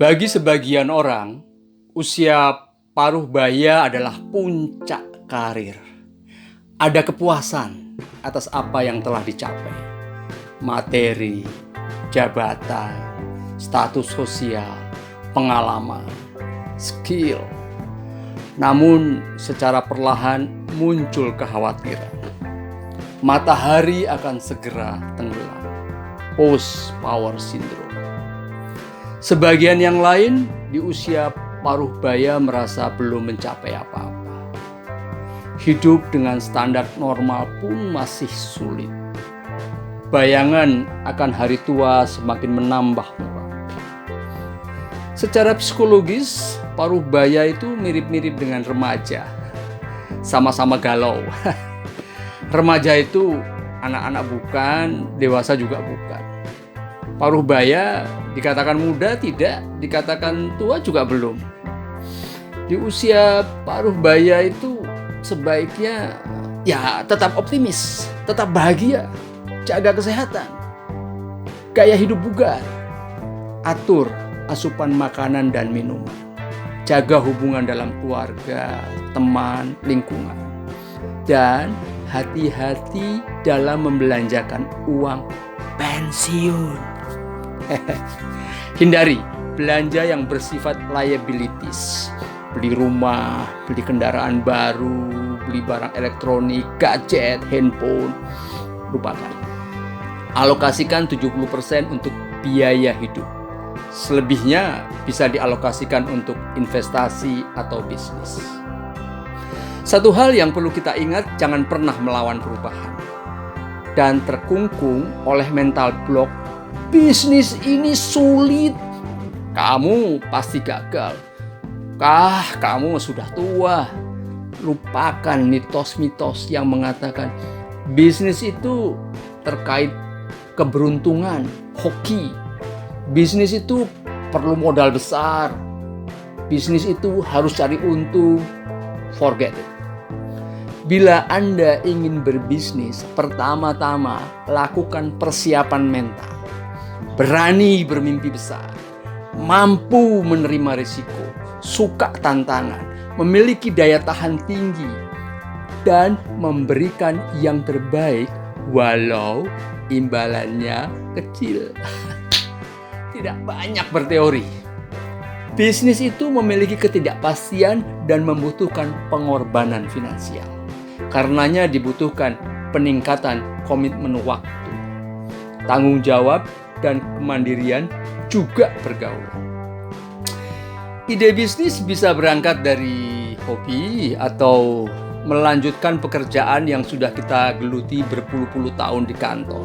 Bagi sebagian orang, usia paruh baya adalah puncak karir. Ada kepuasan atas apa yang telah dicapai. Materi, jabatan, status sosial, pengalaman, skill. Namun secara perlahan muncul kekhawatiran. Matahari akan segera tenggelam. Post power syndrome. Sebagian yang lain di usia paruh baya merasa belum mencapai apa-apa. Hidup dengan standar normal pun masih sulit. Bayangan akan hari tua semakin menambah muram. Secara psikologis, paruh baya itu mirip-mirip dengan remaja. Sama-sama galau. Remaja itu anak-anak bukan, dewasa juga bukan. Paruh baya dikatakan muda tidak, dikatakan tua juga belum. Di usia paruh baya itu sebaiknya ya tetap optimis, tetap bahagia, jaga kesehatan, gaya hidup bugar, atur asupan makanan dan minuman, jaga hubungan dalam keluarga, teman, lingkungan, dan hati-hati dalam membelanjakan uang pensiun. Hindari belanja yang bersifat liabilities. Beli rumah, beli kendaraan baru, beli barang elektronik, gadget, handphone. Lupakan. Alokasikan 70% untuk biaya hidup. Selebihnya bisa dialokasikan untuk investasi atau bisnis. Satu hal yang perlu kita ingat, jangan pernah melawan perubahan dan terkungkung oleh mental block. Bisnis ini sulit, kamu pasti gagal. Kamu sudah tua. Lupakan mitos-mitos yang mengatakan bisnis itu terkait keberuntungan, hoki. Bisnis itu perlu modal besar. Bisnis itu harus cari untung. Forget it. Bila Anda ingin berbisnis, pertama-tama lakukan persiapan mental. Berani bermimpi besar, mampu menerima risiko, suka tantangan, memiliki daya tahan tinggi, dan memberikan yang terbaik walau imbalannya kecil. Tidak banyak berteori. Bisnis itu memiliki ketidakpastian dan membutuhkan pengorbanan finansial. Karenanya dibutuhkan peningkatan komitmen waktu, tanggung jawab, dan kemandirian juga bergaulan. Ide bisnis bisa berangkat dari hobi atau melanjutkan pekerjaan yang sudah kita geluti berpuluh-puluh tahun di kantor.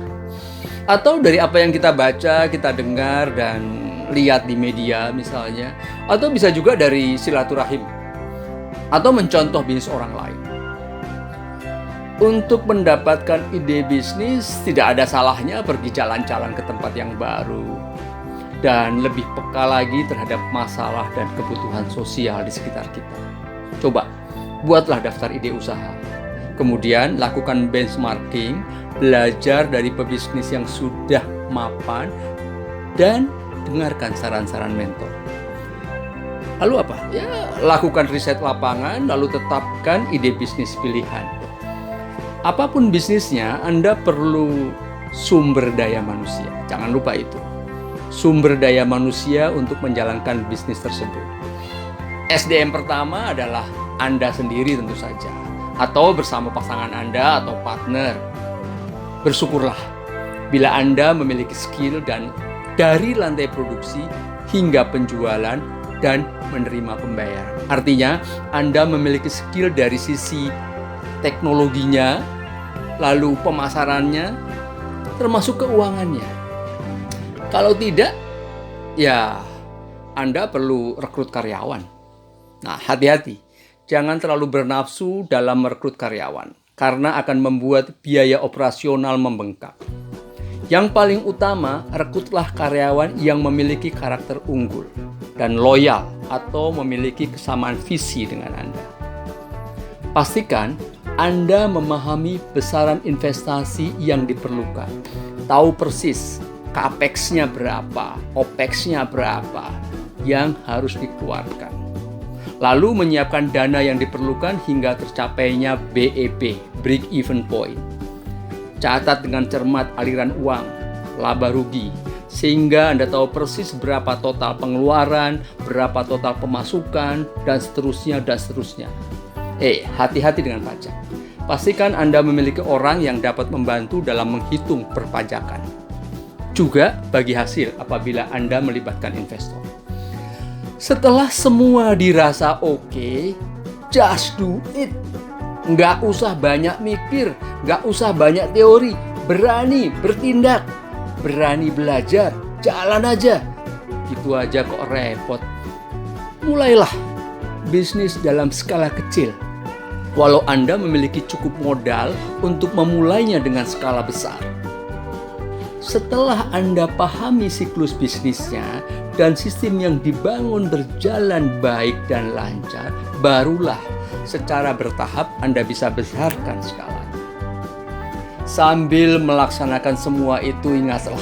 Atau dari apa yang kita baca, kita dengar, dan lihat di media misalnya. Atau bisa juga dari silaturahim. Atau mencontoh bisnis orang lain. Untuk mendapatkan ide bisnis, tidak ada salahnya pergi jalan-jalan ke tempat yang baru dan lebih peka lagi terhadap masalah dan kebutuhan sosial di sekitar kita. Coba, buatlah daftar ide usaha. Kemudian lakukan benchmarking, belajar dari pebisnis yang sudah mapan, dan dengarkan saran-saran mentor. Lalu apa? Ya, lakukan riset lapangan, lalu tetapkan ide bisnis pilihan. Apapun bisnisnya, Anda perlu sumber daya manusia. Jangan lupa itu. Sumber daya manusia untuk menjalankan bisnis tersebut. SDM pertama adalah Anda sendiri tentu saja. Atau bersama pasangan Anda atau partner. Bersyukurlah bila Anda memiliki skill dan dari lantai produksi hingga penjualan dan menerima pembayaran. Artinya, Anda memiliki skill dari sisi teknologinya, lalu pemasarannya, termasuk keuangannya. Kalau tidak, ya Anda perlu rekrut karyawan. Nah, hati-hati. Jangan terlalu bernafsu dalam merekrut karyawan, karena akan membuat biaya operasional membengkak. Yang paling utama, rekrutlah karyawan yang memiliki karakter unggul dan loyal atau memiliki kesamaan visi dengan Anda. Pastikan Anda memahami besaran investasi yang diperlukan. Tahu persis CAPEX-nya berapa, OPEX-nya berapa, yang harus dikeluarkan. Lalu menyiapkan dana yang diperlukan hingga tercapainya BEP, break even point. Catat dengan cermat aliran uang, laba rugi, sehingga Anda tahu persis berapa total pengeluaran, berapa total pemasukan, dan seterusnya, dan seterusnya. Hati-hati dengan pajak. Pastikan Anda memiliki orang yang dapat membantu dalam menghitung perpajakan. Juga bagi hasil apabila Anda melibatkan investor. Setelah semua dirasa oke, just do it. Nggak usah banyak mikir, nggak usah banyak teori. Berani bertindak, berani belajar, jalan aja. Gitu aja kok repot. Mulailah bisnis dalam skala kecil. Walau Anda memiliki cukup modal untuk memulainya dengan skala besar. Setelah Anda pahami siklus bisnisnya dan sistem yang dibangun berjalan baik dan lancar, barulah secara bertahap Anda bisa besarkan skalanya. Sambil melaksanakan semua itu, ingatlah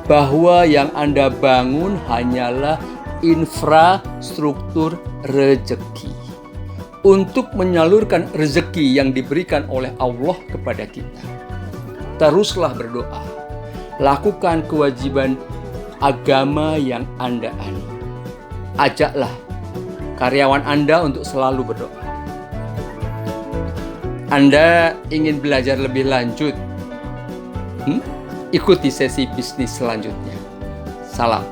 bahwa yang Anda bangun hanyalah infrastruktur rezeki untuk menyalurkan rezeki yang diberikan oleh Allah kepada kita. Teruslah berdoa, lakukan kewajiban agama yang Anda anut. Ajaklah karyawan Anda untuk selalu berdoa. Anda ingin belajar lebih lanjut? Ikuti sesi bisnis selanjutnya. Salam.